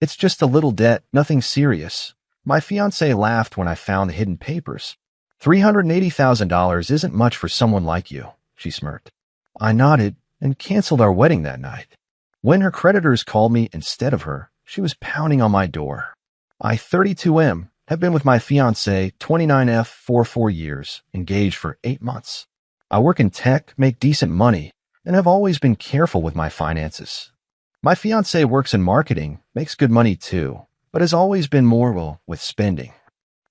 It's just a little debt, nothing serious. My fiancé laughed when I found the hidden papers. $380,000 isn't much for someone like you, she smirked. I nodded and canceled our wedding that night. When her creditors called me instead of her, she was pounding on my door. I, 32M, have been with my fiancé, 29F, for 4 years, engaged for 8 months. I work in tech, make decent money, and have always been careful with my finances. My fiancé works in marketing, makes good money too, but has always been more with spending.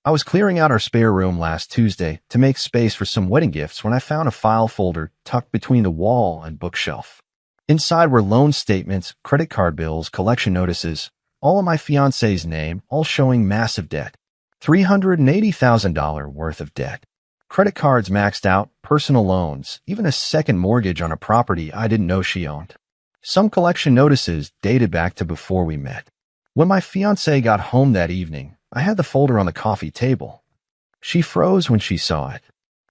I was clearing out our spare room last Tuesday to make space for some wedding gifts when I found a file folder tucked between the wall and bookshelf. Inside were loan statements, credit card bills, collection notices, all in my fiancé's name, all showing massive debt. $380,000 worth of debt. Credit cards maxed out, personal loans, even a second mortgage on a property I didn't know she owned. Some collection notices dated back to before we met. When my fiancé got home that evening, I had the folder on the coffee table. She froze when she saw it.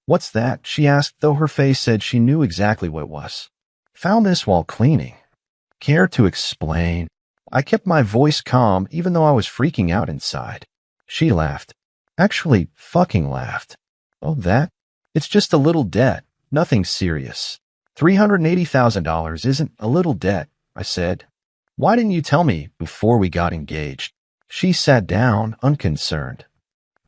What's that? She asked, though her face said she knew exactly what it was. Found this while cleaning. Care to explain? I kept my voice calm even though I was freaking out inside. She laughed. Actually, fucking laughed. Oh, that? It's just a little debt. Nothing serious. $380,000 isn't a little debt, I said. Why didn't you tell me before we got engaged? She sat down, unconcerned.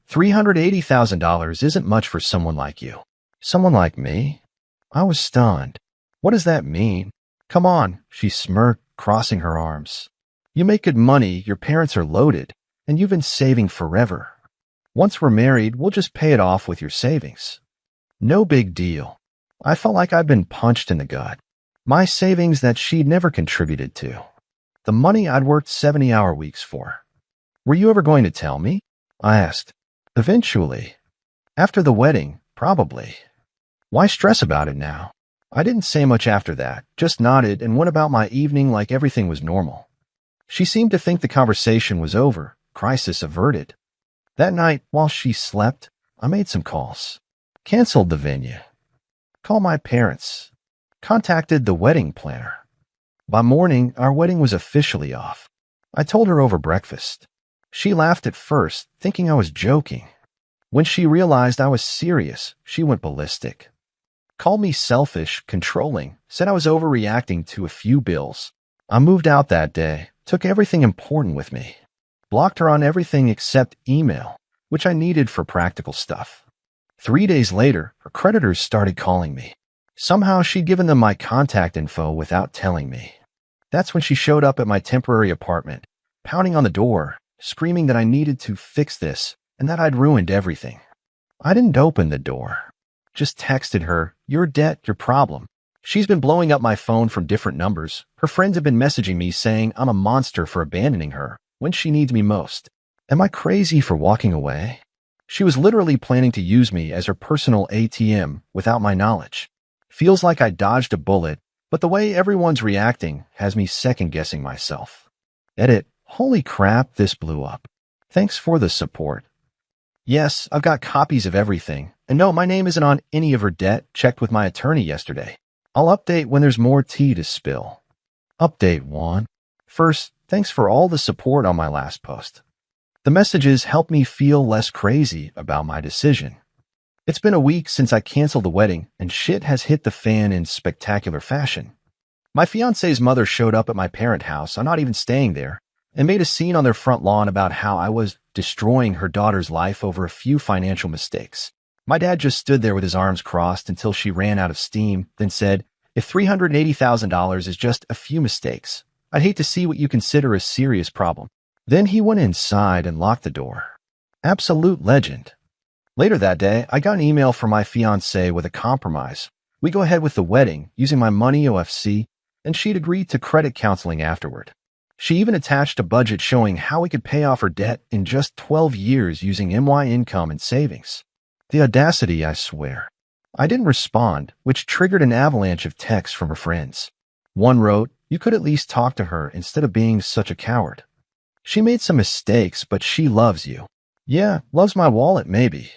$380,000 isn't much for someone like you. Someone like me? I was stunned. What does that mean? Come on, she smirked, crossing her arms. You make good money, your parents are loaded, and you've been saving forever. Once we're married, we'll just pay it off with your savings. No big deal. I felt like I'd been punched in the gut. My savings that she'd never contributed to. The money I'd worked 70-hour weeks for. Were you ever going to tell me? I asked. Eventually. After the wedding, probably. Why stress about it now? I didn't say much after that, just nodded and went about my evening like everything was normal. She seemed to think the conversation was over, crisis averted. That night, while she slept, I made some calls. Canceled the venue. Called my parents. Contacted the wedding planner. By morning, our wedding was officially off. I told her over breakfast. She laughed at first, thinking I was joking. When she realized I was serious, she went ballistic. Called me selfish, controlling, said I was overreacting to a few bills. I moved out that day, took everything important with me. Blocked her on everything except email, which I needed for practical stuff. 3 days later, her creditors started calling me. Somehow she'd given them my contact info without telling me. That's when she showed up at my temporary apartment, pounding on the door, screaming that I needed to fix this and that I'd ruined everything. I didn't open the door. Just texted her, your debt, your problem. She's been blowing up my phone from different numbers. Her friends have been messaging me saying I'm a monster for abandoning her when she needs me most. Am I crazy for walking away? She was literally planning to use me as her personal ATM without my knowledge. Feels like I dodged a bullet, but the way everyone's reacting has me second-guessing myself. Edit. Holy crap, this blew up. Thanks for the support. Yes, I've got copies of everything. And no, my name isn't on any of her debt. Checked with my attorney yesterday. I'll update when there's more tea to spill. Update 1. First, thanks for all the support on my last post. The messages help me feel less crazy about my decision. It's been a week since I canceled the wedding, and shit has hit the fan in spectacular fashion. My fiancé's mother showed up at my parent house, I'm not even staying there, and made a scene on their front lawn about how I was destroying her daughter's life over a few financial mistakes. My dad just stood there with his arms crossed until she ran out of steam, then said, if $380,000 is just a few mistakes, I'd hate to see what you consider a serious problem. Then he went inside and locked the door. Absolute legend. Later that day, I got an email from my fiancé with a compromise. We go ahead with the wedding using my money OFC, and she'd agreed to credit counseling afterward. She even attached a budget showing how we could pay off her debt in just 12 years using MY income and savings. The audacity, I swear. I didn't respond, which triggered an avalanche of texts from her friends. One wrote, you could at least talk to her instead of being such a coward. She made some mistakes, but she loves you. Yeah, loves my wallet maybe.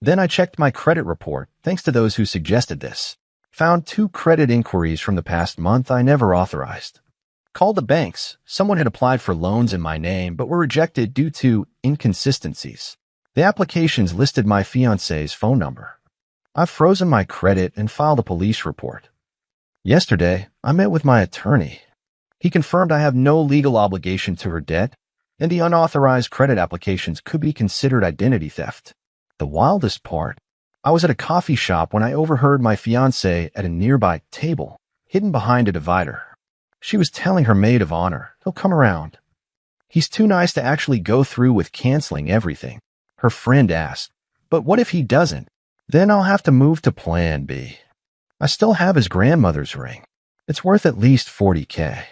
Then I checked my credit report, thanks to those who suggested this. Found 2 credit inquiries from the past month I never authorized. Called the banks. Someone had applied for loans in my name but were rejected due to inconsistencies. The applications listed my fiance's phone number. I've frozen my credit and filed a police report. Yesterday, I met with my attorney. He confirmed I have no legal obligation to her debt, and the unauthorized credit applications could be considered identity theft. The wildest part, I was at a coffee shop when I overheard my fiancé at a nearby table, hidden behind a divider. She was telling her maid of honor, he'll come around. He's too nice to actually go through with canceling everything. Her friend asked, but what if he doesn't? Then I'll have to move to Plan B. I still have his grandmother's ring. It's worth at least $40K.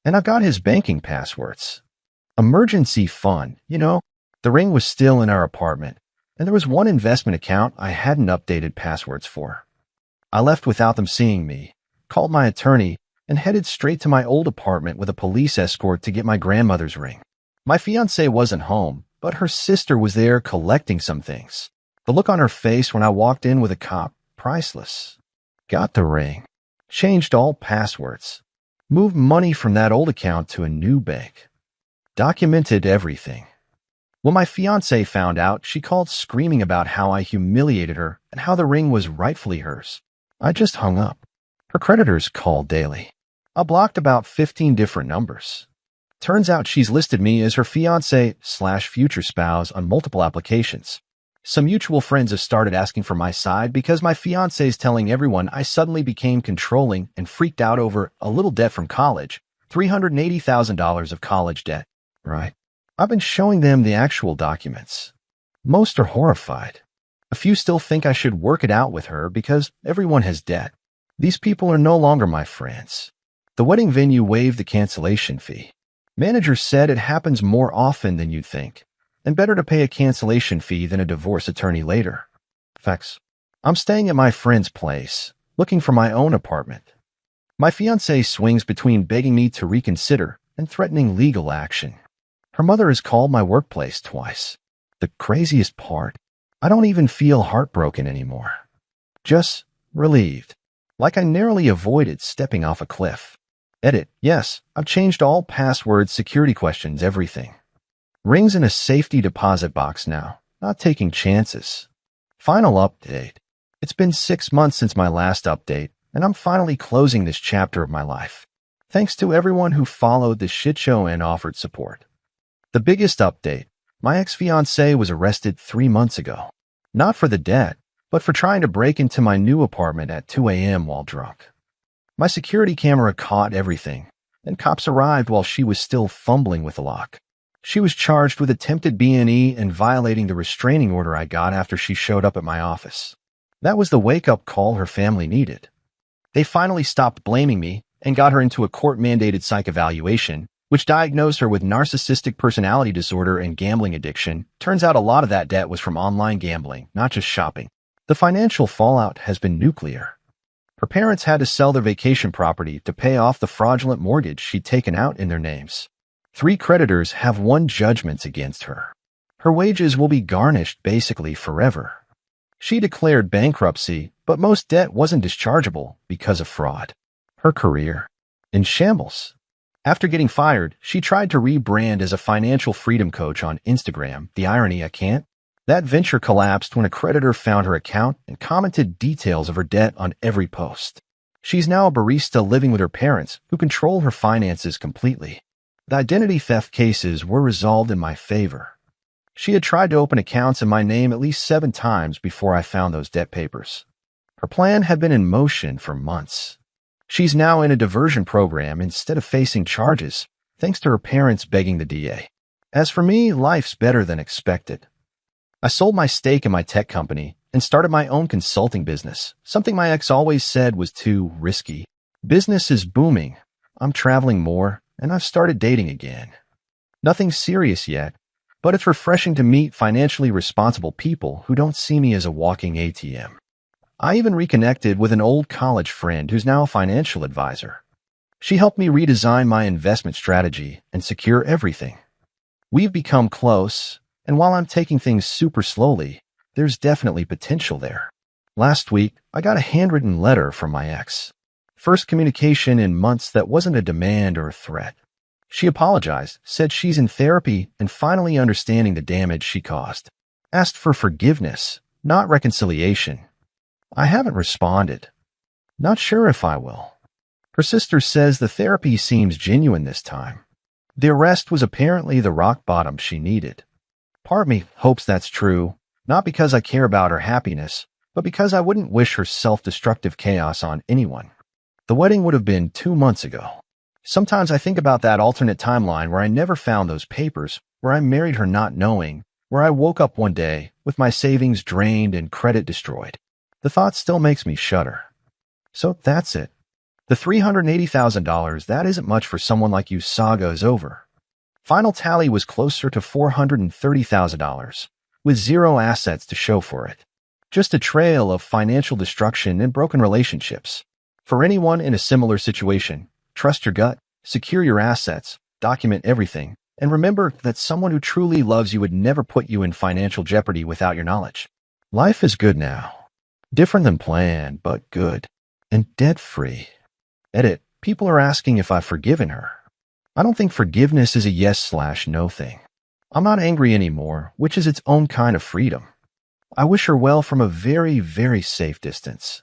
And I've got his banking passwords. Emergency fund, the ring was still in our apartment, and there was one investment account I hadn't updated passwords for. I left without them seeing me, called my attorney, and headed straight to my old apartment with a police escort to get my grandmother's ring. My fiancée wasn't home, but her sister was there collecting some things. The look on her face when I walked in with a cop, priceless. Got the ring. Changed all passwords. Moved money from that old account to a new bank. Documented everything. When my fiancée found out, she called screaming about how I humiliated her and how the ring was rightfully hers. I just hung up. Her creditors called daily. I blocked about 15 different numbers. Turns out she's listed me as her fiancé/future spouse on multiple applications. Some mutual friends have started asking for my side because my fiancé is telling everyone I suddenly became controlling and freaked out over a little debt from college, $380,000 of college debt. Right. I've been showing them the actual documents. Most are horrified. A few still think I should work it out with her because everyone has debt. These people are no longer my friends. The wedding venue waived the cancellation fee. Manager said it happens more often than you'd think, and better to pay a cancellation fee than a divorce attorney later. Facts. I'm staying at my friend's place, looking for my own apartment. My fiancé swings between begging me to reconsider and threatening legal action. Her mother has called my workplace twice. The craziest part, I don't even feel heartbroken anymore. Just relieved. Like I narrowly avoided stepping off a cliff. Edit. Yes, I've changed all passwords, security questions, everything. Rings in a safety deposit box now, not taking chances. Final update. It's been 6 months since my last update, and I'm finally closing this chapter of my life. Thanks to everyone who followed the shit show and offered support. The biggest update, my ex-fiancé was arrested 3 months ago. Not for the debt, but for trying to break into my new apartment at 2 a.m. while drunk. My security camera caught everything, and cops arrived while she was still fumbling with the lock. She was charged with attempted B&E and violating the restraining order I got after she showed up at my office. That was the wake-up call her family needed. They finally stopped blaming me and got her into a court-mandated psych evaluation, which diagnosed her with narcissistic personality disorder and gambling addiction. Turns out a lot of that debt was from online gambling, not just shopping. The financial fallout has been nuclear. Her parents had to sell their vacation property to pay off the fraudulent mortgage she'd taken out in their names. 3 creditors have won judgments against her. Her wages will be garnished basically forever. She declared bankruptcy, but most debt wasn't dischargeable because of fraud. Her career in shambles. After getting fired, she tried to rebrand as a financial freedom coach on Instagram. The irony, I can't. That venture collapsed when a creditor found her account and commented details of her debt on every post. She's now a barista living with her parents, who control her finances completely. The identity theft cases were resolved in my favor. She had tried to open accounts in my name at least 7 times before I found those debt papers. Her plan had been in motion for months. She's now in a diversion program instead of facing charges, thanks to her parents begging the DA. As for me, life's better than expected. I sold my stake in my tech company and started my own consulting business, something my ex always said was too risky. Business is booming. I'm traveling more, and I've started dating again. Nothing serious yet, but it's refreshing to meet financially responsible people who don't see me as a walking ATM. I even reconnected with an old college friend who's now a financial advisor. She helped me redesign my investment strategy and secure everything. We've become close, and while I'm taking things super slowly, there's definitely potential there. Last week, I got a handwritten letter from my ex. First communication in months that wasn't a demand or a threat. She apologized, said she's in therapy and finally understanding the damage she caused. Asked for forgiveness, not reconciliation. I haven't responded. Not sure if I will. Her sister says the therapy seems genuine this time. The arrest was apparently the rock bottom she needed. Part of me hopes that's true, not because I care about her happiness, but because I wouldn't wish her self-destructive chaos on anyone. The wedding would have been 2 months ago. Sometimes I think about that alternate timeline where I never found those papers, where I married her not knowing, where I woke up one day with my savings drained and credit destroyed. The thought still makes me shudder. So that's it. The $380,000, that isn't much for someone like you. Saga is over. Final tally was closer to $430,000, with zero assets to show for it. Just a trail of financial destruction and broken relationships. For anyone in a similar situation, trust your gut, secure your assets, document everything, and remember that someone who truly loves you would never put you in financial jeopardy without your knowledge. Life is good now. Different than planned, but good. And debt-free. Edit. People are asking if I've forgiven her. I don't think forgiveness is a yes/no thing. I'm not angry anymore, which is its own kind of freedom. I wish her well from a very, very safe distance.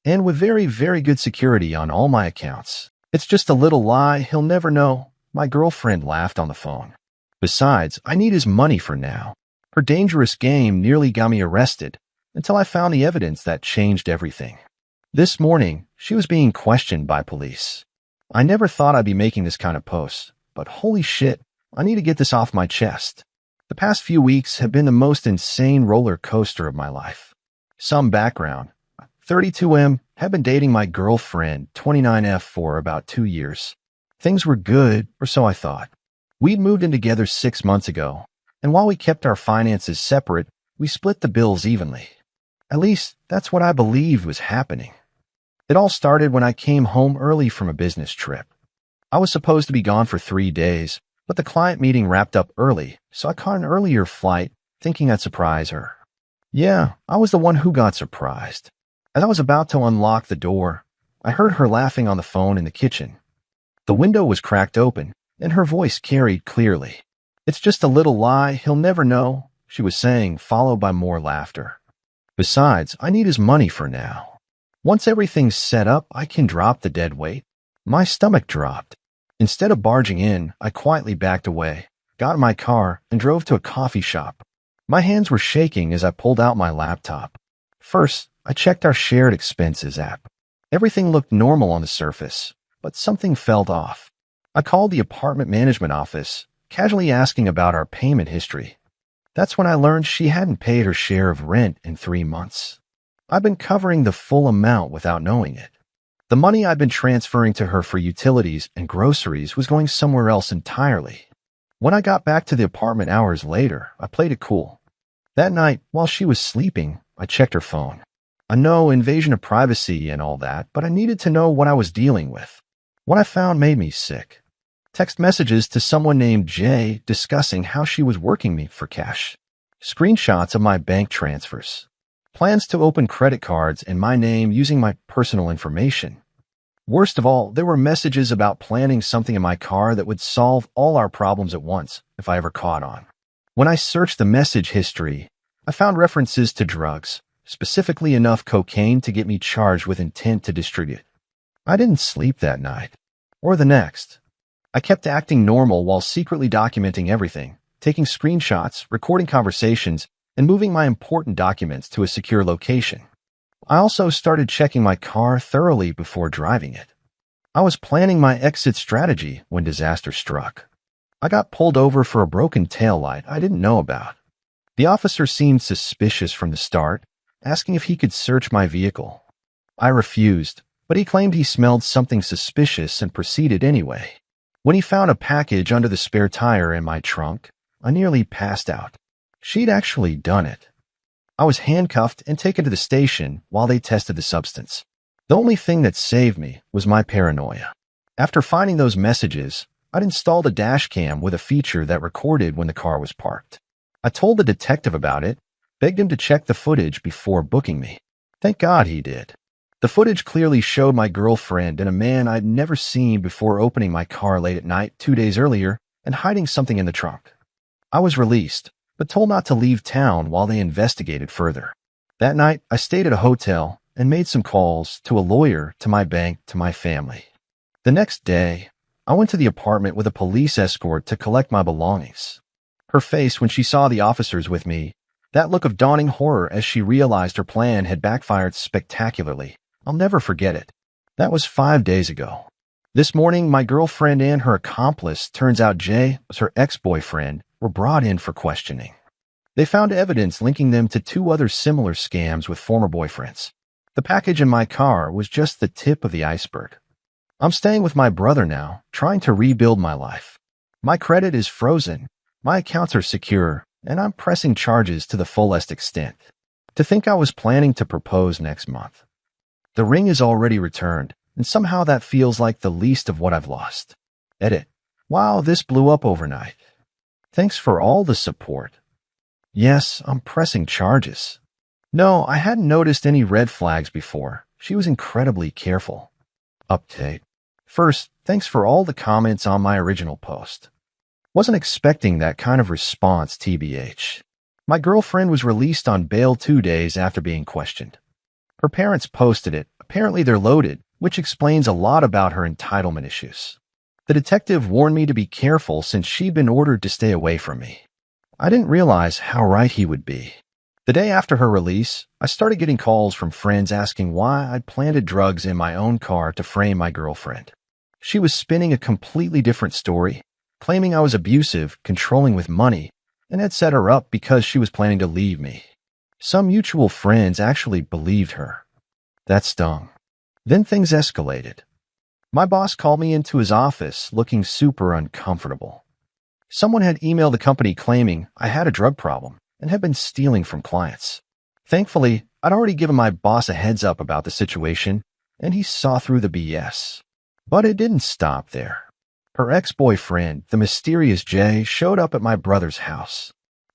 And with very, very good security on all my accounts. It's just a little lie he'll never know. My girlfriend laughed on the phone. Besides, I need his money for now. Her dangerous game nearly got me arrested until I found the evidence that changed everything. This morning, she was being questioned by police. I never thought I'd be making this kind of post, but holy shit, I need to get this off my chest. The past few weeks have been the most insane roller coaster of my life. Some background. 32M, have been dating my girlfriend, 29F, for about 2 years. Things were good, or so I thought. We'd moved in together 6 months ago, and while we kept our finances separate, we split the bills evenly. At least, that's what I believed was happening. It all started when I came home early from a business trip. I was supposed to be gone for 3 days, but the client meeting wrapped up early, so I caught an earlier flight, thinking I'd surprise her. Yeah, I was the one who got surprised. As I was about to unlock the door, I heard her laughing on the phone in the kitchen. The window was cracked open, and her voice carried clearly. It's just a little lie he'll never know, she was saying, followed by more laughter. Besides, I need his money for now. Once everything's set up, I can drop the dead weight. My stomach dropped. Instead of barging in, I quietly backed away, got in my car, and drove to a coffee shop. My hands were shaking as I pulled out my laptop. First, I checked our shared expenses app. Everything looked normal on the surface, but something felt off. I called the apartment management office, casually asking about our payment history. That's when I learned she hadn't paid her share of rent in 3 months. I've been covering the full amount without knowing it. The money I'd been transferring to her for utilities and groceries was going somewhere else entirely. When I got back to the apartment hours later, I played it cool. That night, while she was sleeping, I checked her phone. I know invasion of privacy and all that, but I needed to know what I was dealing with. What I found made me sick. Text messages to someone named Jay discussing how she was working me for cash. Screenshots of my bank transfers. Plans to open credit cards in my name using my personal information. Worst of all, there were messages about planning something in my car that would solve all our problems at once if I ever caught on. When I searched the message history, I found references to drugs, specifically enough cocaine to get me charged with intent to distribute. I didn't sleep that night, or the next. I kept acting normal while secretly documenting everything, taking screenshots, recording conversations, and moving my important documents to a secure location. I also started checking my car thoroughly before driving it. I was planning my exit strategy when disaster struck. I got pulled over for a broken taillight I didn't know about. The officer seemed suspicious from the start, asking if he could search my vehicle. I refused, but he claimed he smelled something suspicious and proceeded anyway. When he found a package under the spare tire in my trunk, I nearly passed out. She'd actually done it. I was handcuffed and taken to the station while they tested the substance. The only thing that saved me was my paranoia. After finding those messages, I'd installed a dash cam with a feature that recorded when the car was parked. I told the detective about it, begged him to check the footage before booking me. Thank God he did. The footage clearly showed my girlfriend and a man I'd never seen before opening my car late at night 2 days earlier and hiding something in the trunk. I was released, but told not to leave town while they investigated further. That night, I stayed at a hotel and made some calls to a lawyer, to my bank, to my family. The next day, I went to the apartment with a police escort to collect my belongings. Her face when she saw the officers with me, that look of dawning horror as she realized her plan had backfired spectacularly. I'll never forget it. That was 5 days ago. This morning, my girlfriend and her accomplice, turns out Jay was her ex-boyfriend, were brought in for questioning. They found evidence linking them to 2 other similar scams with former boyfriends. The package in my car was just the tip of the iceberg. I'm staying with my brother now, trying to rebuild my life. My credit is frozen, my accounts are secure, and I'm pressing charges to the fullest extent. To think I was planning to propose next month. The ring is already returned, and somehow that feels like the least of what I've lost. Edit. Wow, this blew up overnight. Thanks for all the support. Yes, I'm pressing charges. No, I hadn't noticed any red flags before. She was incredibly careful. Update. First, thanks for all the comments on my original post. Wasn't expecting that kind of response, TBH. My girlfriend was released on bail 2 days after being questioned. Her parents posted it. Apparently they're loaded, which explains a lot about her entitlement issues. The detective warned me to be careful since she'd been ordered to stay away from me. I didn't realize how right he would be. The day after her release, I started getting calls from friends asking why I'd planted drugs in my own car to frame my girlfriend. She was spinning a completely different story, claiming I was abusive, controlling with money, and had set her up because she was planning to leave me. Some mutual friends actually believed her. That stung. Then things escalated. My boss called me into his office looking super uncomfortable. Someone had emailed the company claiming I had a drug problem and had been stealing from clients. Thankfully, I'd already given my boss a heads up about the situation, and he saw through the BS. But it didn't stop there. Her ex-boyfriend, the mysterious Jay, showed up at my brother's house.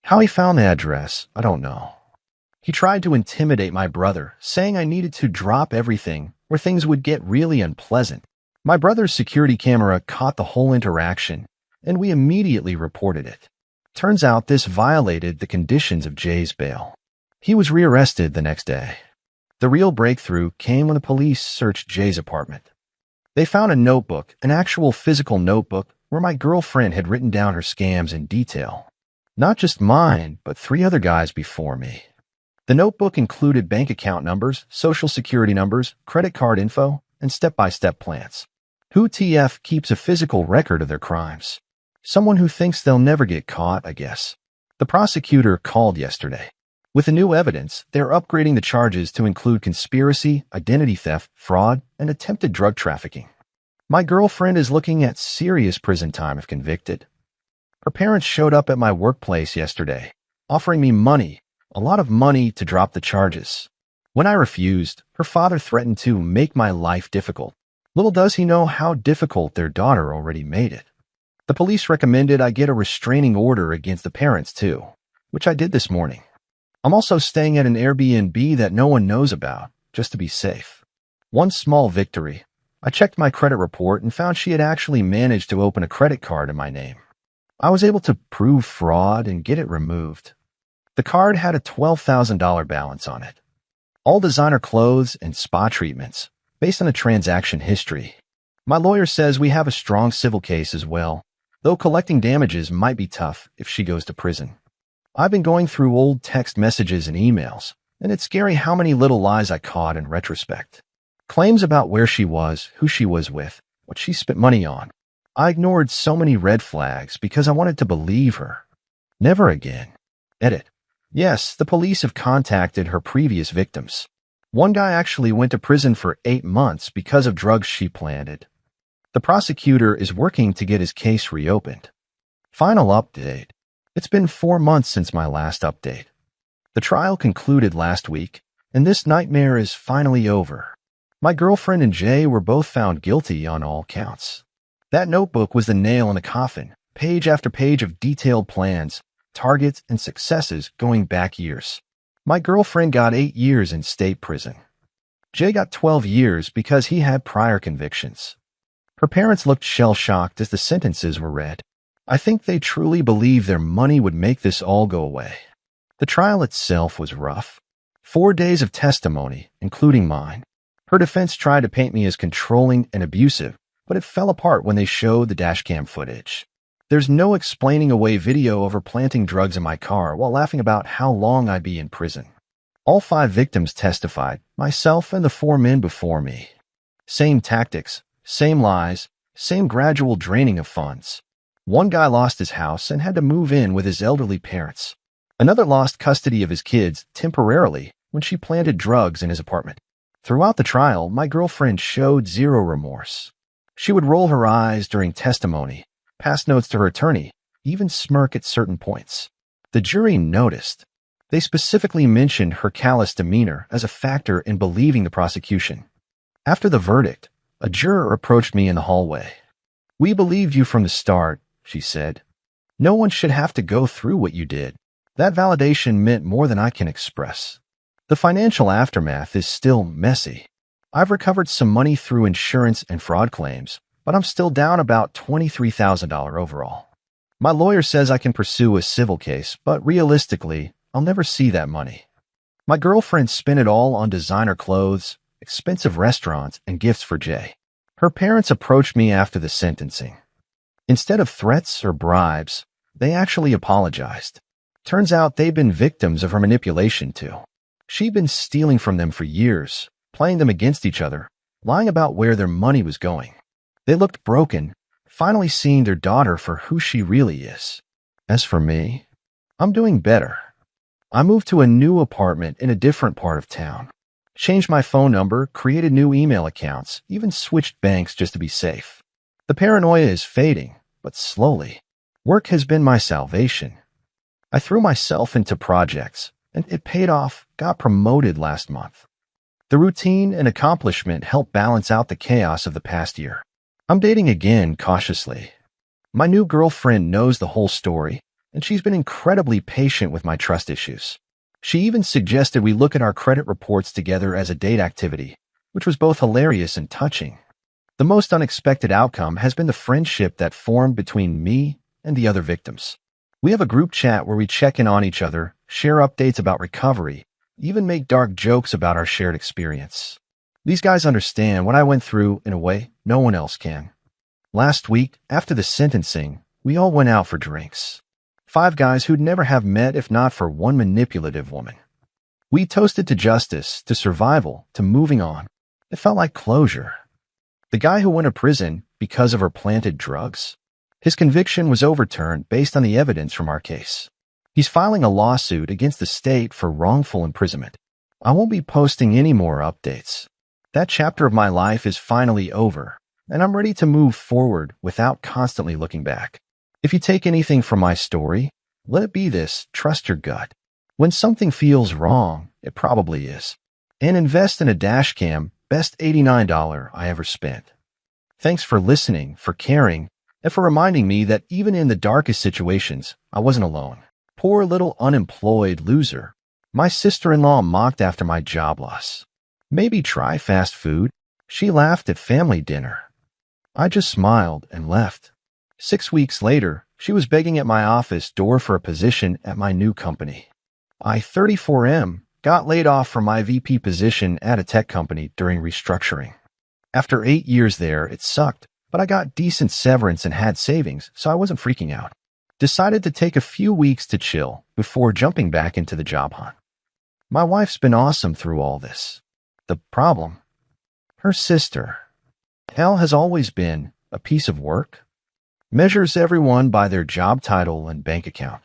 How he found the address, I don't know. He tried to intimidate my brother, saying I needed to drop everything or things would get really unpleasant. My brother's security camera caught the whole interaction, and we immediately reported it. Turns out this violated the conditions of Jay's bail. He was rearrested the next day. The real breakthrough came when the police searched Jay's apartment. They found a notebook, an actual physical notebook, where my girlfriend had written down her scams in detail. Not just mine, but 3 other guys before me. The notebook included bank account numbers, social security numbers, credit card info, and step-by-step plans. Who TF keeps a physical record of their crimes? Someone who thinks they'll never get caught, I guess. The prosecutor called yesterday. With the new evidence, they're upgrading the charges to include conspiracy, identity theft, fraud, and attempted drug trafficking. My girlfriend is looking at serious prison time if convicted. Her parents showed up at my workplace yesterday, offering me money, a lot of money, to drop the charges. When I refused, her father threatened to make my life difficult. Little does he know how difficult their daughter already made it. The police recommended I get a restraining order against the parents too, which I did this morning. I'm also staying at an Airbnb that no one knows about, just to be safe. One small victory. I checked my credit report and found she had actually managed to open a credit card in my name. I was able to prove fraud and get it removed. The card had a $12,000 balance on it. All designer clothes and spa treatments, based on a transaction history. My lawyer says we have a strong civil case as well, though collecting damages might be tough if she goes to prison. I've been going through old text messages and emails, and it's scary how many little lies I caught in retrospect. Claims about where she was, who she was with, what she spent money on. I ignored so many red flags because I wanted to believe her. Never again. Edit. Yes, the police have contacted her previous victims. One guy actually went to prison for 8 months because of drugs she planted. The prosecutor is working to get his case reopened. Final update. It's been 4 months since my last update. The trial concluded last week, and this nightmare is finally over. My girlfriend and Jay were both found guilty on all counts. That notebook was the nail in the coffin, page after page of detailed plans, targets, and successes going back years. My girlfriend got 8 years in state prison. Jay got 12 years because he had prior convictions. Her parents looked shell-shocked as the sentences were read. I think they truly believed their money would make this all go away. The trial itself was rough. 4 days of testimony, including mine. Her defense tried to paint me as controlling and abusive, but it fell apart when they showed the dashcam footage. There's no explaining away video of her planting drugs in my car while laughing about how long I'd be in prison. All 5 victims testified, myself and the 4 men before me. Same tactics, same lies, same gradual draining of funds. One guy lost his house and had to move in with his elderly parents. Another lost custody of his kids temporarily when she planted drugs in his apartment. Throughout the trial, my girlfriend showed zero remorse. She would roll her eyes during testimony, pass notes to her attorney, even smirk at certain points. The jury noticed. They specifically mentioned her callous demeanor as a factor in believing the prosecution. After the verdict, a juror approached me in the hallway. "We believed you from the start," she said. "No one should have to go through what you did." That validation meant more than I can express. The financial aftermath is still messy. I've recovered some money through insurance and fraud claims, but I'm still down about $23,000 overall. My lawyer says I can pursue a civil case, but realistically, I'll never see that money. My girlfriend spent it all on designer clothes, expensive restaurants, and gifts for Jay. Her parents approached me after the sentencing. Instead of threats or bribes, they actually apologized. Turns out they'd been victims of her manipulation too. She'd been stealing from them for years, playing them against each other, lying about where their money was going. They looked broken, finally seeing their daughter for who she really is. As for me, I'm doing better. I moved to a new apartment in a different part of town. Changed my phone number, created new email accounts, even switched banks just to be safe. The paranoia is fading, but slowly. Work has been my salvation. I threw myself into projects, and it paid off, got promoted last month. The routine and accomplishment helped balance out the chaos of the past year. I'm dating again cautiously. My new girlfriend knows the whole story, and she's been incredibly patient with my trust issues. She even suggested we look at our credit reports together as a date activity, which was both hilarious and touching. The most unexpected outcome has been the friendship that formed between me and the other victims. We have a group chat where we check in on each other, share updates about recovery, even make dark jokes about our shared experience. These guys understand what I went through in a way no one else can. Last week, after the sentencing, we all went out for drinks. 5 guys who'd never have met if not for one manipulative woman. We toasted to justice, to survival, to moving on. It felt like closure. The guy who went to prison because of her planted drugs, his conviction was overturned based on the evidence from our case. He's filing a lawsuit against the state for wrongful imprisonment. I won't be posting any more updates. That chapter of my life is finally over, and I'm ready to move forward without constantly looking back. If you take anything from my story, let it be this: trust your gut. When something feels wrong, it probably is. And invest in a dash cam, best $89 I ever spent. Thanks for listening, for caring, and for reminding me that even in the darkest situations, I wasn't alone. Poor little unemployed loser. My sister-in-law mocked after my job loss. Maybe try fast food. She laughed at family dinner. I just smiled and left. 6 weeks later, she was begging at my office door for a position at my new company. I, 34M, got laid off from my VP position at a tech company during restructuring. After 8 years there, it sucked, but I got decent severance and had savings, so I wasn't freaking out. Decided to take a few weeks to chill before jumping back into the job hunt. My wife's been awesome through all this. The problem? Her sister. Hell has always been a piece of work. Measures everyone by their job title and bank account.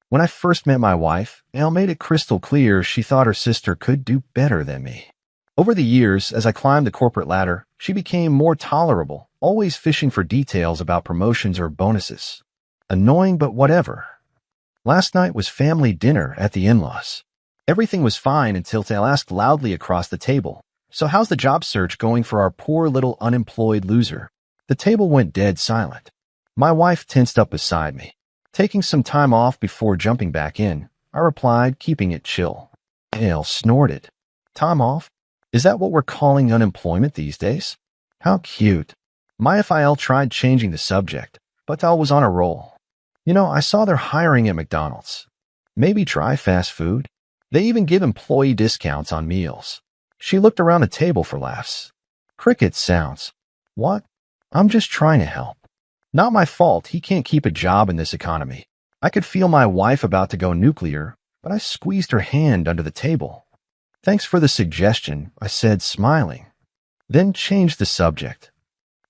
When I first met my wife, Elle made it crystal clear she thought her sister could do better than me. Over the years, as I climbed the corporate ladder, she became more tolerable, always fishing for details about promotions or bonuses. Annoying, but whatever. Last night was family dinner at the in-laws. Everything was fine until they asked loudly across the table, "So how's the job search going for our poor little unemployed loser?" The table went dead silent. My wife tensed up beside me. Taking some time off before jumping back in, I replied, keeping it chill. Elle snorted. "Time off? Is that what we're calling unemployment these days? How cute. My FIL tried changing the subject, but Tal was on a roll. I saw they're hiring at McDonald's. Maybe try fast food. They even give employee discounts on meals. She looked around the table for laughs. Cricket sounds. What? I'm just trying to help. Not my fault he can't keep a job in this economy. I could feel my wife about to go nuclear, but I squeezed her hand under the table. Thanks for the suggestion, I said, smiling. Then changed the subject.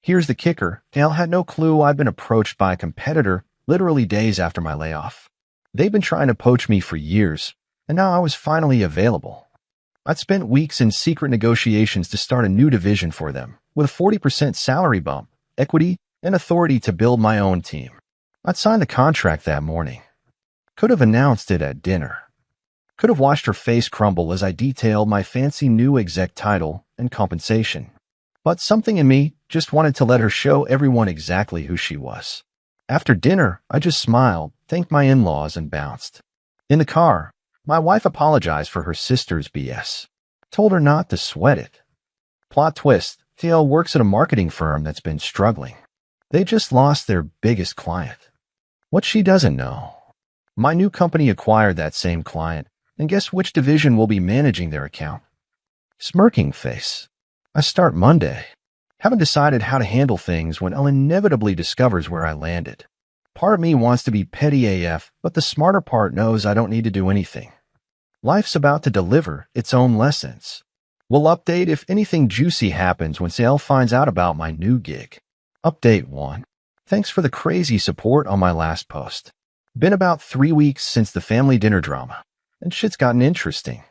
Here's the kicker. Dale had no clue I'd been approached by a competitor literally days after my layoff. They'd been trying to poach me for years, and now I was finally available. I'd spent weeks in secret negotiations to start a new division for them, with a 40% salary bump, equity, and authority to build my own team. I'd signed the contract that morning. Could have announced it at dinner. Could have watched her face crumble as I detailed my fancy new exec title and compensation. But something in me just wanted to let her show everyone exactly who she was. After dinner, I just smiled, thanked my in-laws, and bounced. In the car, my wife apologized for her sister's BS. Told her not to sweat it. Plot twist, TL works at a marketing firm that's been struggling. They just lost their biggest client. What she doesn't know. My new company acquired that same client, and guess which division will be managing their account? Smirking face. I start Monday. Haven't decided how to handle things when Elle inevitably discovers where I landed. Part of me wants to be petty AF, but the smarter part knows I don't need to do anything. Life's about to deliver its own lessons. We'll update if anything juicy happens when Elle finds out about my new gig. Update 1. Thanks for the crazy support on my last post. Been about 3 weeks since the family dinner drama, and shit's gotten interesting.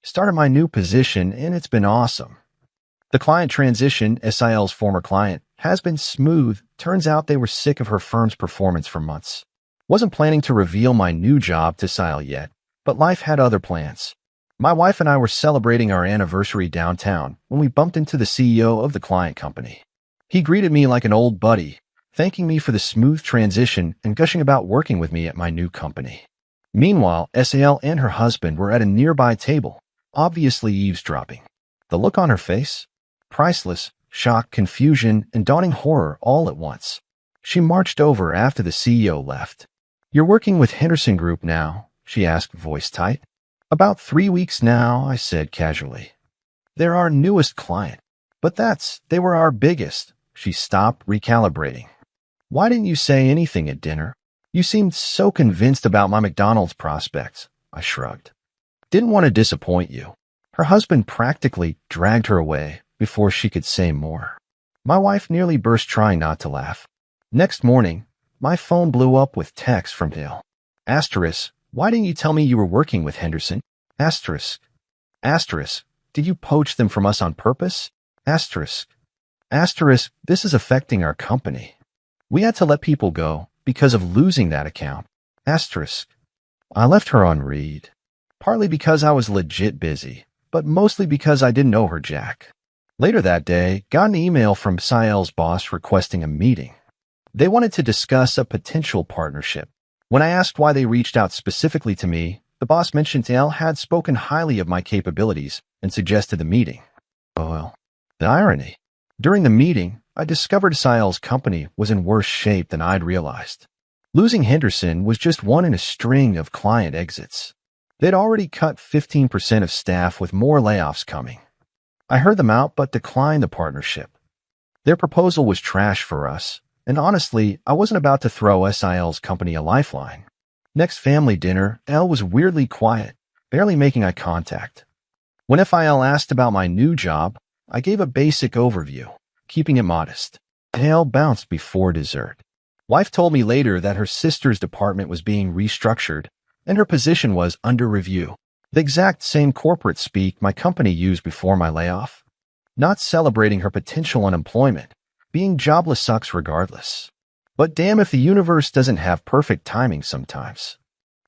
Started my new position, and it's been awesome. The client transition, SIL's former client, has been smooth. Turns out they were sick of her firm's performance for months. Wasn't planning to reveal my new job to SIL yet, but life had other plans. My wife and I were celebrating our anniversary downtown when we bumped into the CEO of the client company. He greeted me like an old buddy, thanking me for the smooth transition and gushing about working with me at my new company. Meanwhile, SAL and her husband were at a nearby table, obviously eavesdropping. The look on her face? Priceless, shock, confusion, and dawning horror all at once. She marched over after the CEO left. You're working with Henderson Group now, she asked, voice tight. About 3 weeks now, I said casually. They're our newest client. But they were our biggest. She stopped, recalibrating. Why didn't you say anything at dinner? You seemed so convinced about my McDonald's prospects. I shrugged. Didn't want to disappoint you. Her husband practically dragged her away before she could say more. My wife nearly burst trying not to laugh. Next morning, my phone blew up with text from Dale. Asterisk, why didn't you tell me you were working with Henderson? Asterisk. Asterisk, did you poach them from us on purpose? Asterisk. Asterisk, this is affecting our company. We had to let people go because of losing that account. Asterisk. I left her on read. Partly because I was legit busy, but mostly because I didn't know her jack. Later that day, got an email from SIL's boss requesting a meeting. They wanted to discuss a potential partnership. When I asked why they reached out specifically to me, the boss mentioned Dale had spoken highly of my capabilities and suggested the meeting. Oh well, the irony. During the meeting, I discovered SIL's company was in worse shape than I'd realized. Losing Henderson was just one in a string of client exits. They'd already cut 15% of staff with more layoffs coming. I heard them out but declined the partnership. Their proposal was trash for us, and honestly, I wasn't about to throw SIL's company a lifeline. Next family dinner, Elle was weirdly quiet, barely making eye contact. When FIL asked about my new job, I gave a basic overview, keeping it modest. Elle bounced before dessert. Wife told me later that her sister's department was being restructured, and her position was under review. The exact same corporate speak my company used before my layoff. Not celebrating her potential unemployment. Being jobless sucks regardless. But damn if the universe doesn't have perfect timing sometimes.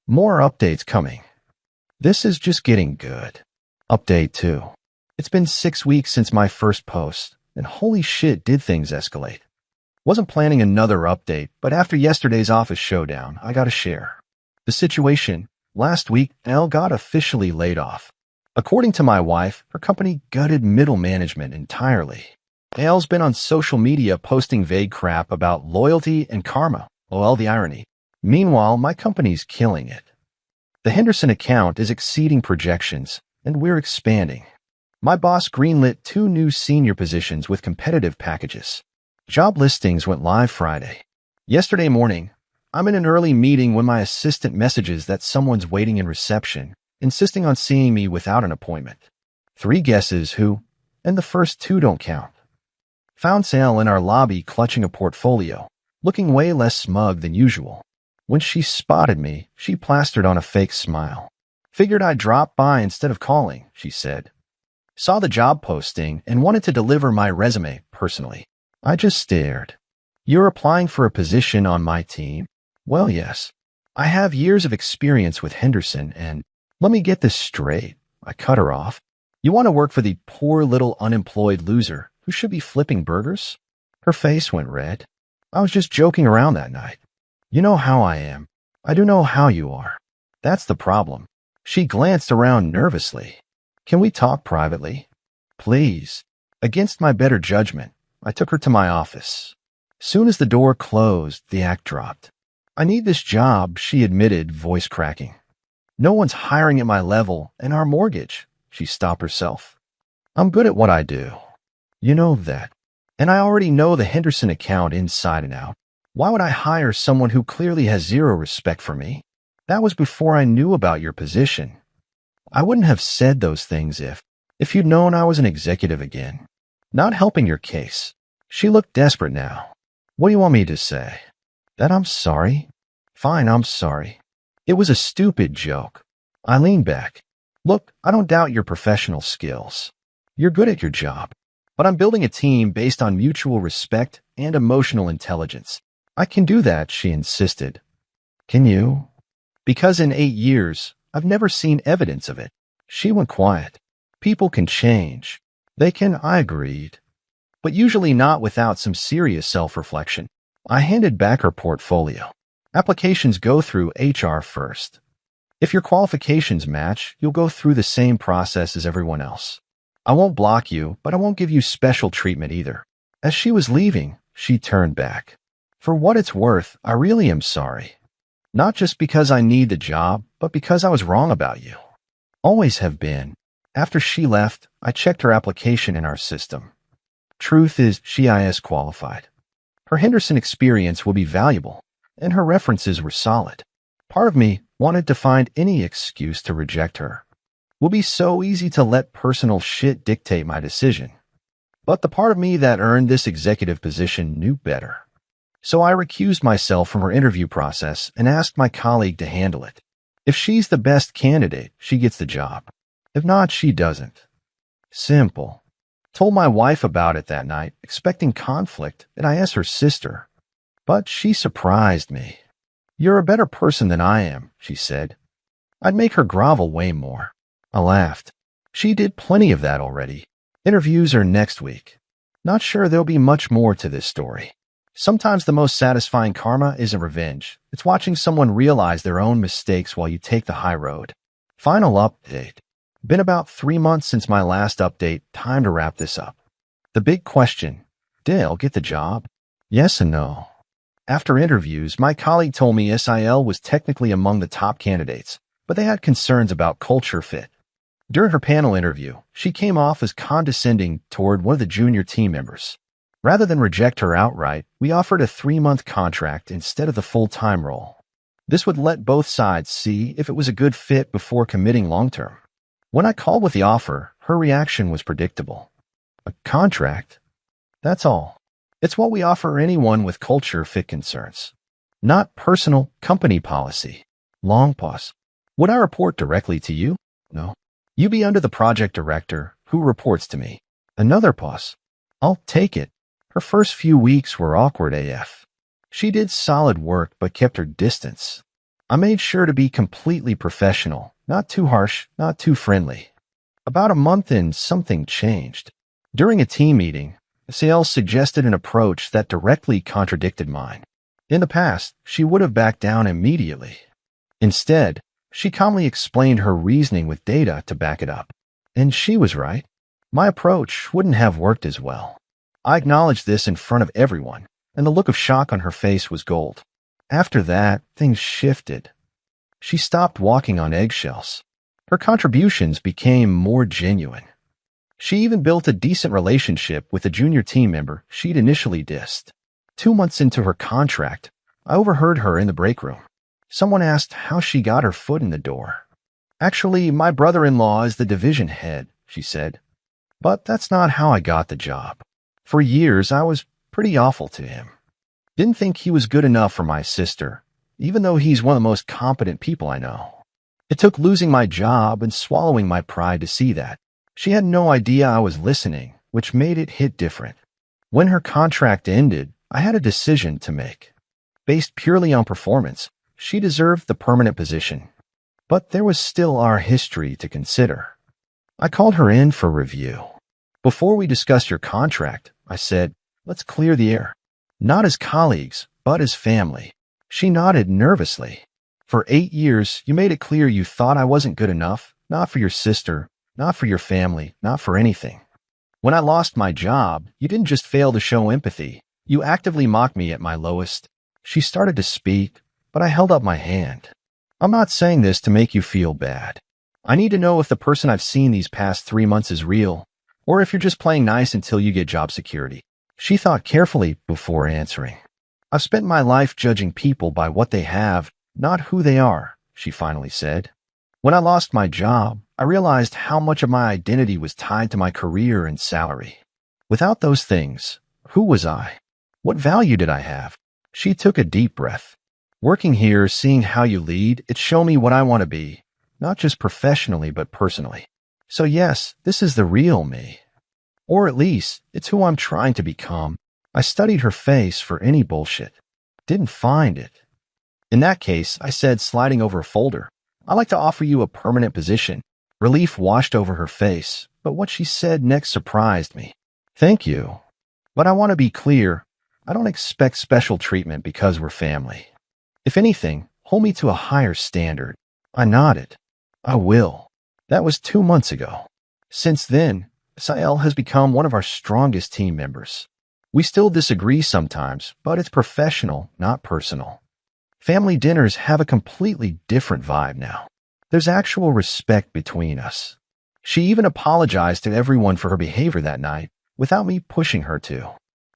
More updates coming. This is just getting good. Update 2. It's been 6 weeks since my first post, and holy shit did things escalate. Wasn't planning another update, but after yesterday's office showdown, I gotta share. The situation. Last week, Elle got officially laid off. According to my wife, her company gutted middle management entirely. Dale's been on social media posting vague crap about loyalty and karma. Well, the irony. Meanwhile, my company's killing it. The Henderson account is exceeding projections, and we're expanding. My boss greenlit 2 new senior positions with competitive packages. Job listings went live Friday. Yesterday morning, I'm in an early meeting when my assistant messages that someone's waiting in reception, insisting on seeing me without an appointment. 3 guesses who, and the first 2 don't count. Found Sale in our lobby clutching a portfolio, looking way less smug than usual. When she spotted me, she plastered on a fake smile. Figured I'd drop by instead of calling, she said. Saw the job posting and wanted to deliver my resume personally. I just stared. You're applying for a position on my team? Well, yes. I have years of experience with Henderson and let me get this straight. I cut her off. You want to work for the poor little unemployed loser who should be flipping burgers? Her face went red. I was just joking around that night. You know how I am. I do know how you are. That's the problem. She glanced around nervously. Can we talk privately? Please. Against my better judgment, I took her to my office. Soon as the door closed, the act dropped. I need this job, she admitted, voice cracking. No one's hiring at my level, and our mortgage. She stopped herself. I'm good at what I do. You know that. And I already know the Henderson account inside and out. Why would I hire someone who clearly has zero respect for me? That was before I knew about your position. I wouldn't have said those things if you'd known I was an executive again. Not helping your case. She looked desperate now. What do you want me to say? That I'm sorry? Fine, I'm sorry. It was a stupid joke. I leaned back. Look, I don't doubt your professional skills. You're good at your job. But I'm building a team based on mutual respect and emotional intelligence. I can do that, she insisted. Can you? Because in 8 years, I've never seen evidence of it. She went quiet. People can change. They can, I agreed. But usually not without some serious self-reflection. I handed back her portfolio. Applications go through HR first. If your qualifications match, you'll go through the same process as everyone else. I won't block you, but I won't give you special treatment either. As she was leaving, she turned back. For what it's worth, I really am sorry. Not just because I need the job, but because I was wrong about you. Always have been. After she left, I checked her application in our system. Truth is, she is qualified. Her Henderson experience will be valuable, and her references were solid. Part of me wanted to find any excuse to reject her. It will be so easy to let personal shit dictate my decision. But the part of me that earned this executive position knew better. So I recused myself from her interview process and asked my colleague to handle it. If she's the best candidate, she gets the job. If not, she doesn't. Simple. Told my wife about it that night, expecting conflict, and I asked her sister. But she surprised me. You're a better person than I am, she said. I'd make her grovel way more. I laughed. She did plenty of that already. Interviews are next week. Not sure there'll be much more to this story. Sometimes the most satisfying karma isn't revenge. It's watching someone realize their own mistakes while you take the high road. Final update. Been about 3 months since my last update. Time to wrap this up. The big question. Dale get the job? Yes and no. After interviews, my colleague told me SIL was technically among the top candidates, but they had concerns about culture fit. During her panel interview, she came off as condescending toward one of the junior team members. Rather than reject her outright, we offered a 3-month contract instead of the full-time role. This would let both sides see if it was a good fit before committing long-term. When I called with the offer, her reaction was predictable. A contract? That's all. It's what we offer anyone with culture fit concerns. Not personal company policy. Long pause. Would I report directly to you? No. You be under the project director, who reports to me. Another pause. I'll take it. Her first few weeks were awkward AF. She did solid work but kept her distance. I made sure to be completely professional, not too harsh, not too friendly. About a month in, something changed. During a team meeting, SAL suggested an approach that directly contradicted mine. In the past, she would have backed down immediately. Instead, she calmly explained her reasoning with data to back it up. And she was right. My approach wouldn't have worked as well. I acknowledged this in front of everyone, and the look of shock on her face was gold. After that, things shifted. She stopped walking on eggshells. Her contributions became more genuine. She even built a decent relationship with a junior team member she'd initially dissed. 2 months into her contract, I overheard her in the break room. Someone asked how she got her foot in the door. Actually, my brother-in-law is the division head, she said. But that's not how I got the job. For years, I was pretty awful to him. Didn't think he was good enough for my sister, even though he's one of the most competent people I know. It took losing my job and swallowing my pride to see that. She had no idea I was listening, which made it hit different. When her contract ended, I had a decision to make. Based purely on performance, she deserved the permanent position. But there was still our history to consider. I called her in for review. Before we discuss your contract, I said, let's clear the air. Not as colleagues, but as family. She nodded nervously. For 8 years, you made it clear you thought I wasn't good enough, not for your sister, not for your family, not for anything. When I lost my job, you didn't just fail to show empathy. You actively mocked me at my lowest. She started to speak, but I held up my hand. I'm not saying this to make you feel bad. I need to know if the person I've seen these past 3 months is real, or if you're just playing nice until you get job security. She thought carefully before answering. I've spent my life judging people by what they have, not who they are, she finally said. When I lost my job, I realized how much of my identity was tied to my career and salary. Without those things, who was I? What value did I have? She took a deep breath. Working here, seeing how you lead, it showed me what I want to be, not just professionally, but personally. So yes, this is the real me. Or at least, it's who I'm trying to become. I studied her face for any bullshit. Didn't find it. In that case, I said, sliding over a folder, I'd like to offer you a permanent position. Relief washed over her face, but what she said next surprised me. Thank you. But I want to be clear, I don't expect special treatment because we're family. If anything, hold me to a higher standard. I nodded. I will. That was 2 months ago. Since then, Sael has become one of our strongest team members. We still disagree sometimes, but it's professional, not personal. Family dinners have a completely different vibe now. There's actual respect between us. She even apologized to everyone for her behavior that night, without me pushing her to.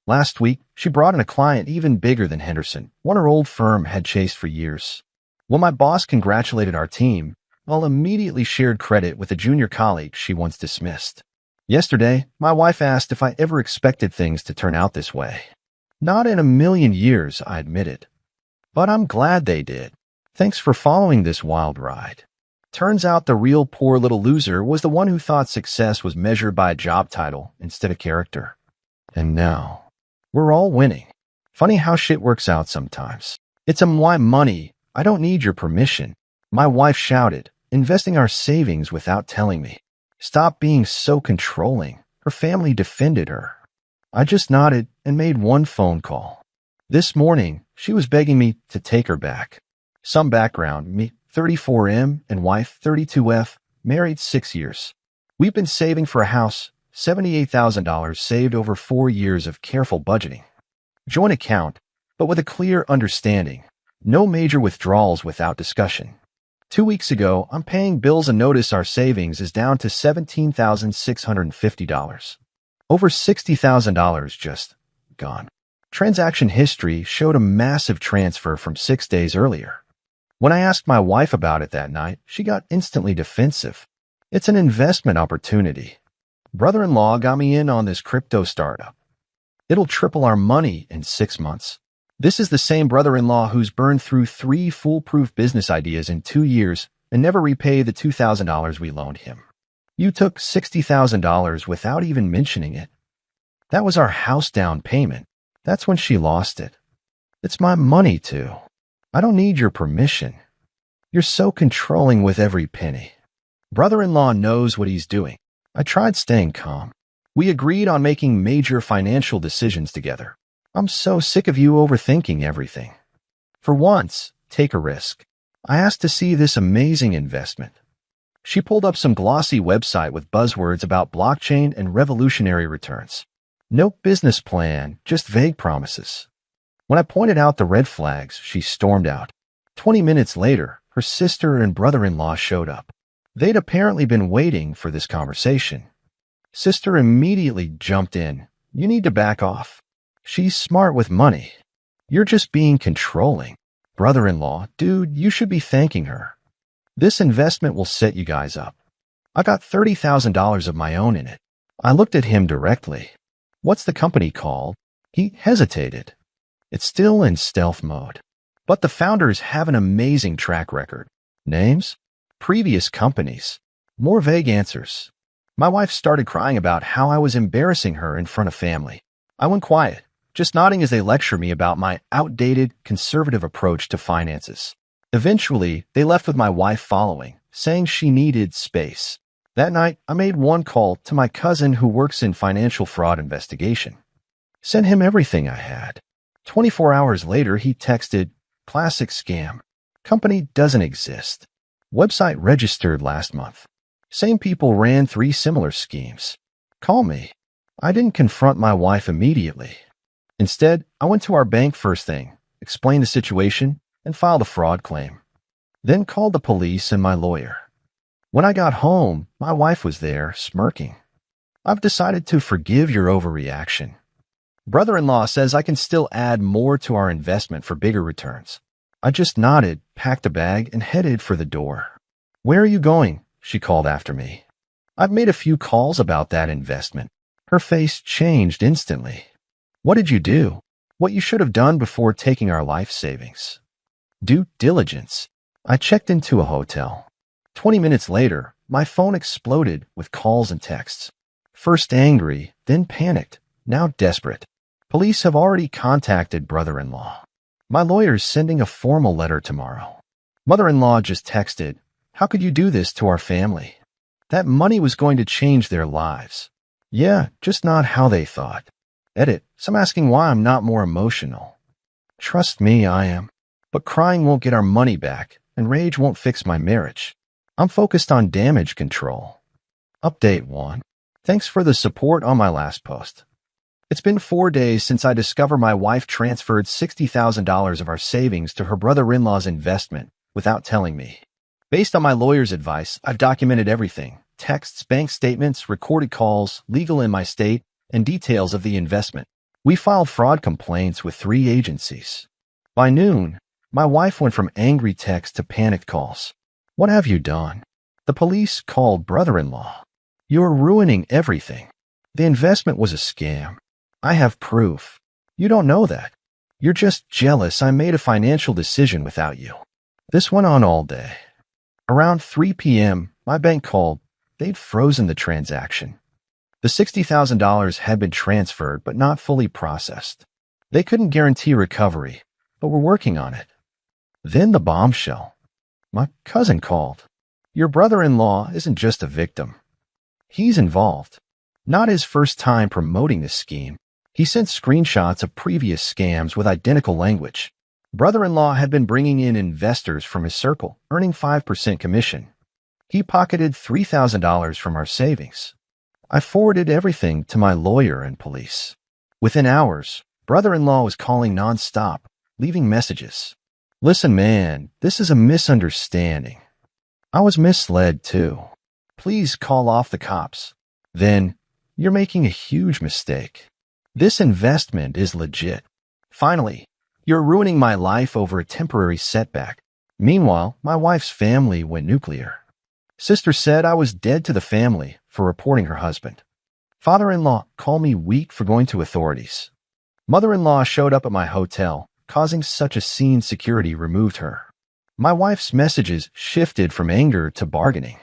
Last week, she brought in a client even bigger than Henderson, one her old firm had chased for years. When my boss congratulated our team, I'll immediately shared credit with a junior colleague she once dismissed. Yesterday, my wife asked if I ever expected things to turn out this way. Not in a million years, I admitted. But I'm glad they did. Thanks for following this wild ride. Turns out the real poor little loser was the one who thought success was measured by a job title instead of character. And now, we're all winning. Funny how shit works out sometimes. It's my money. I don't need your permission. My wife shouted, investing our savings without telling me. Stop being so controlling. Her family defended her. I just nodded and made one phone call. This morning, she was begging me to take her back. Some background, me, 34M, and wife, 32F, married 6 years. We've been saving for a house, $78,000 saved over 4 years of careful budgeting. Joint account, but with a clear understanding. No major withdrawals without discussion. 2 weeks ago, I'm paying bills and notice our savings is down to $17,650. Over $60,000 just gone. Transaction history showed a massive transfer from 6 days earlier. When I asked my wife about it that night, she got instantly defensive. It's an investment opportunity. Brother-in-law got me in on this crypto startup. It'll triple our money in 6 months. This is the same brother-in-law who's burned through 3 foolproof business ideas in 2 years and never repaid the $2,000 we loaned him. You took $60,000 without even mentioning it. That was our house down payment. That's when she lost it. It's my money too. I don't need your permission. You're so controlling with every penny. Brother-in-law knows what he's doing. I tried staying calm. We agreed on making major financial decisions together. I'm so sick of you overthinking everything. For once, take a risk. I asked to see this amazing investment. She pulled up some glossy website with buzzwords about blockchain and revolutionary returns. No business plan, just vague promises. When I pointed out the red flags, she stormed out. 20 minutes later, her sister and brother-in-law showed up. They'd apparently been waiting for this conversation. Sister immediately jumped in. You need to back off. She's smart with money. You're just being controlling. Brother-in-law, dude, you should be thanking her. This investment will set you guys up. I got $30,000 of my own in it. I looked at him directly. What's the company called? He hesitated. It's still in stealth mode. But the founders have an amazing track record. Names? Previous companies. More vague answers. My wife started crying about how I was embarrassing her in front of family. I went quiet, just nodding as they lectured me about my outdated, conservative approach to finances. Eventually, they left with my wife following, saying she needed space. That night, I made one call to my cousin who works in financial fraud investigation. Sent him everything I had. 24 hours later, he texted, "Classic scam. Company doesn't exist. Website registered last month. Same people ran 3 similar schemes. Call me." I didn't confront my wife immediately. Instead, I went to our bank first thing, explained the situation, and filed a fraud claim. Then called the police and my lawyer. When I got home, my wife was there, smirking. I've decided to forgive your overreaction. Brother-in-law says I can still add more to our investment for bigger returns. I just nodded, packed a bag, and headed for the door. Where are you going? She called after me. I've made a few calls about that investment. Her face changed instantly. What did you do? What you should have done before taking our life savings. Due diligence. I checked into a hotel. 20 minutes later, my phone exploded with calls and texts. First angry, then panicked, now desperate. Police have already contacted brother-in-law. My lawyer's sending a formal letter tomorrow. Mother-in-law just texted, "How could you do this to our family?" That money was going to change their lives. Yeah, just not how they thought. Edit, some asking why I'm not more emotional. Trust me, I am. But crying won't get our money back, and rage won't fix my marriage. I'm focused on damage control. Update 1. Thanks for the support on my last post. It's been 4 days since I discovered my wife transferred $60,000 of our savings to her brother-in-law's investment without telling me. Based on my lawyer's advice, I've documented everything. Texts, bank statements, recorded calls, legal in my state, and details of the investment. We filed fraud complaints with 3 agencies. By noon, my wife went from angry texts to panicked calls. What have you done? The police called brother-in-law. You're ruining everything. The investment was a scam. I have proof. You don't know that. You're just jealous I made a financial decision without you. This went on all day. Around 3 p.m., my bank called. They'd frozen the transaction. The $60,000 had been transferred but not fully processed. They couldn't guarantee recovery, but were working on it. Then the bombshell. My cousin called. Your brother-in-law isn't just a victim. He's involved. Not his first time promoting this scheme. He sent screenshots of previous scams with identical language. Brother-in-law had been bringing in investors from his circle, earning 5% commission. He pocketed $3,000 from our savings. I forwarded everything to my lawyer and police. Within hours, brother-in-law was calling nonstop, leaving messages. Listen, man, this is a misunderstanding. I was misled too. Please call off the cops. Then, you're making a huge mistake. This investment is legit. Finally, you're ruining my life over a temporary setback. Meanwhile, my wife's family went nuclear. Sister said I was dead to the family for reporting her husband. Father-in-law called me weak for going to authorities. Mother-in-law showed up at my hotel, causing such a scene security removed her. My wife's messages shifted from anger to bargaining.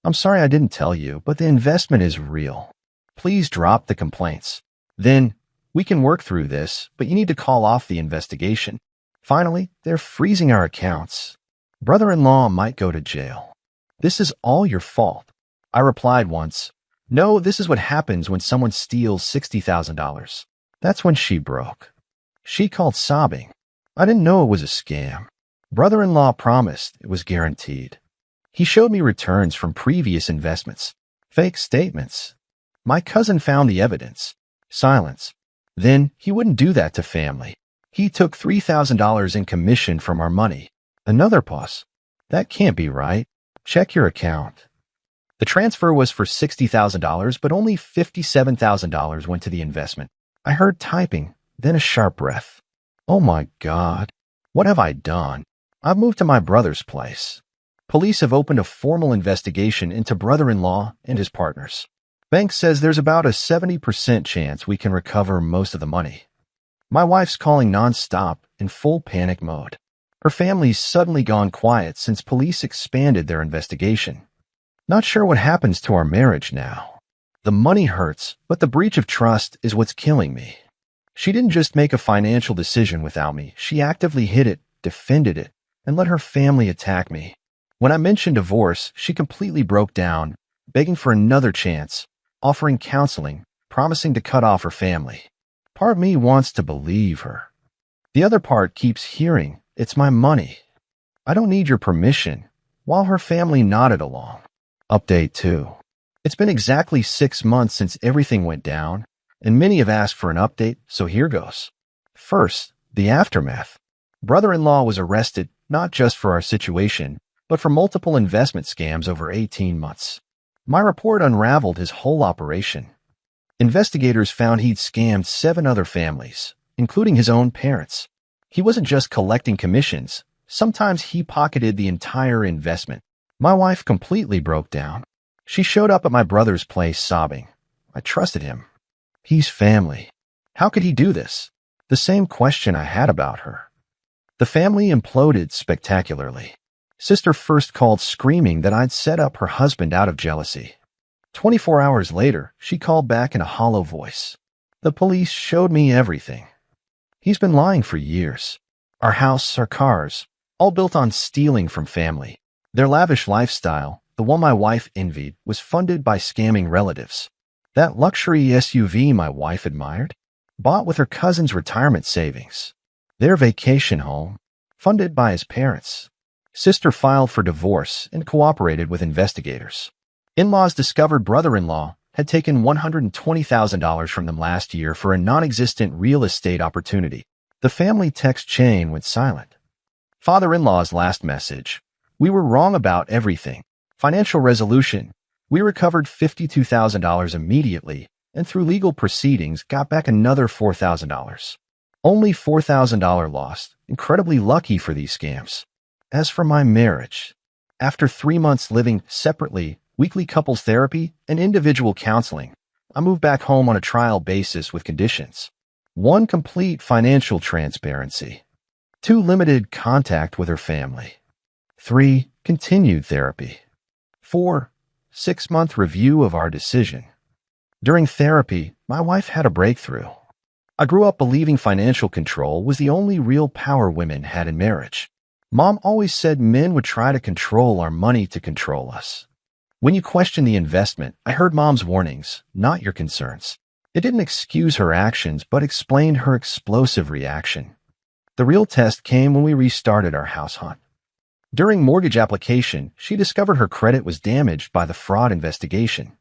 I'm sorry I didn't tell you, but the investment is real. Please drop the complaints. Then, we can work through this, but you need to call off the investigation. Finally, they're freezing our accounts. Brother-in-law might go to jail. This is all your fault. I replied once, no, this is what happens when someone steals $60,000. That's when she broke. She called sobbing. I didn't know it was a scam. Brother-in-law promised it was guaranteed. He showed me returns from previous investments, fake statements. My cousin found the evidence. Silence. Then he wouldn't do that to family. He took $3,000 in commission from our money. Another pause. That can't be right. Check your account. The transfer was for $60,000, but only $57,000 went to the investment. I heard typing, then a sharp breath. Oh my God. What have I done? I've moved to my brother's place. Police have opened a formal investigation into brother-in-law and his partners. Bank says there's about a 70% chance we can recover most of the money. My wife's calling nonstop in full panic mode. Her family's suddenly gone quiet since police expanded their investigation. Not sure what happens to our marriage now. The money hurts, but the breach of trust is what's killing me. She didn't just make a financial decision without me. She actively hid it, defended it, and let her family attack me. When I mentioned divorce, she completely broke down, begging for another chance, offering counseling, promising to cut off her family. Part of me wants to believe her. The other part keeps hearing, it's my money. I don't need your permission, while her family nodded along. Update 2. It's been exactly 6 months since everything went down, and many have asked for an update, so here goes. First, the aftermath. Brother-in-law was arrested not just for our situation, but for multiple investment scams over 18 months. My report unraveled his whole operation. Investigators found he'd scammed 7 other families, including his own parents. He wasn't just collecting commissions. Sometimes he pocketed the entire investment. My wife completely broke down. She showed up at my brother's place sobbing. I trusted him. He's family. How could he do this? The same question I had about her. The family imploded spectacularly. Sister first called screaming that I'd set up her husband out of jealousy. 24 hours later, she called back in a hollow voice. The police showed me everything. He's been lying for years. Our house, our cars, all built on stealing from family. Their lavish lifestyle, the one my wife envied, was funded by scamming relatives. That luxury SUV my wife admired, bought with her cousin's retirement savings. Their vacation home, funded by his parents. Sister filed for divorce and cooperated with investigators. In-laws discovered brother-in-law had taken $120,000 from them last year for a non-existent real estate opportunity. The family text chain went silent. Father-in-law's last message. We were wrong about everything. Financial resolution. We recovered $52,000 immediately and through legal proceedings got back another $4,000. Only $4,000 lost. Incredibly lucky for these scams. As for my marriage, after 3 months living separately, weekly couples therapy, and individual counseling, I moved back home on a trial basis with conditions. 1, complete financial transparency. 2, limited contact with her family. 3, continued therapy. 4, 6-month review of our decision. During therapy, my wife had a breakthrough. I grew up believing financial control was the only real power women had in marriage. Mom always said men would try to control our money to control us. When you question the investment, I heard Mom's warnings, not your concerns. It didn't excuse her actions, but explained her explosive reaction. The real test came when we restarted our house hunt. During mortgage application, she discovered her credit was damaged by the fraud investigation.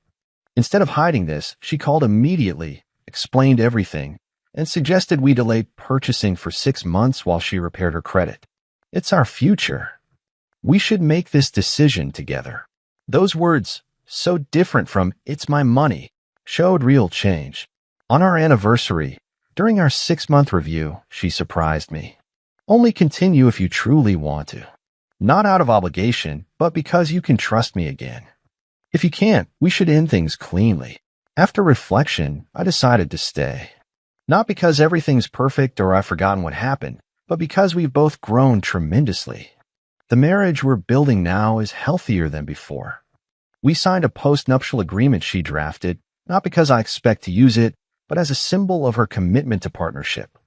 Instead of hiding this, she called immediately, explained everything, and suggested we delay purchasing for 6 months while she repaired her credit. It's our future. We should make this decision together. Those words, so different from "it's my money," showed real change. On our anniversary, during our 6-month review, she surprised me. Only continue if you truly want to. Not out of obligation, but because you can trust me again. If you can't, we should end things cleanly. After reflection, I decided to stay. Not because everything's perfect or I've forgotten what happened, but because we've both grown tremendously. The marriage we're building now is healthier than before. We signed a post-nuptial agreement she drafted, not because I expect to use it, but as a symbol of her commitment to partnership.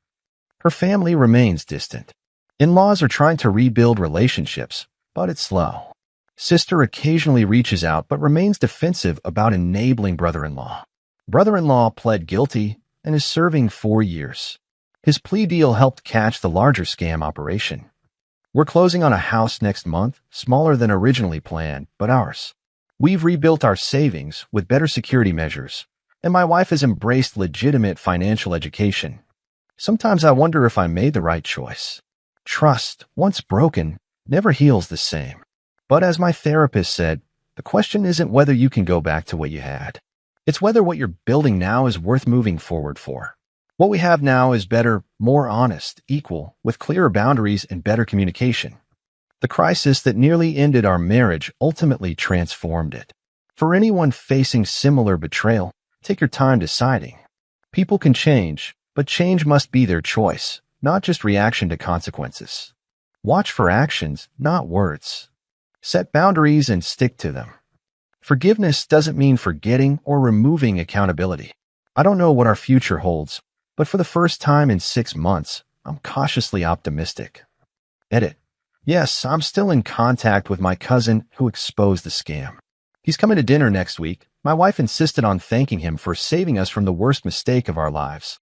Her family remains distant. In-laws are trying to rebuild relationships, but it's slow. Sister occasionally reaches out but remains defensive about enabling brother-in-law. Brother-in-law pled guilty and is serving 4 years. His plea deal helped catch the larger scam operation. We're closing on a house next month, smaller than originally planned, but ours. We've rebuilt our savings with better security measures, and my wife has embraced legitimate financial education. Sometimes I wonder if I made the right choice. Trust, once broken, never heals the same. But as my therapist said, the question isn't whether you can go back to what you had. It's whether what you're building now is worth moving forward for. What we have now is better, more honest, equal, with clearer boundaries and better communication. The crisis that nearly ended our marriage ultimately transformed it. For anyone facing similar betrayal, take your time deciding. People can change, but change must be their choice, not just reaction to consequences. Watch for actions, not words. Set boundaries and stick to them. Forgiveness doesn't mean forgetting or removing accountability. I don't know what our future holds, but for the first time in 6 months, I'm cautiously optimistic. Edit. Yes, I'm still in contact with my cousin who exposed the scam. He's coming to dinner next week. My wife insisted on thanking him for saving us from the worst mistake of our lives.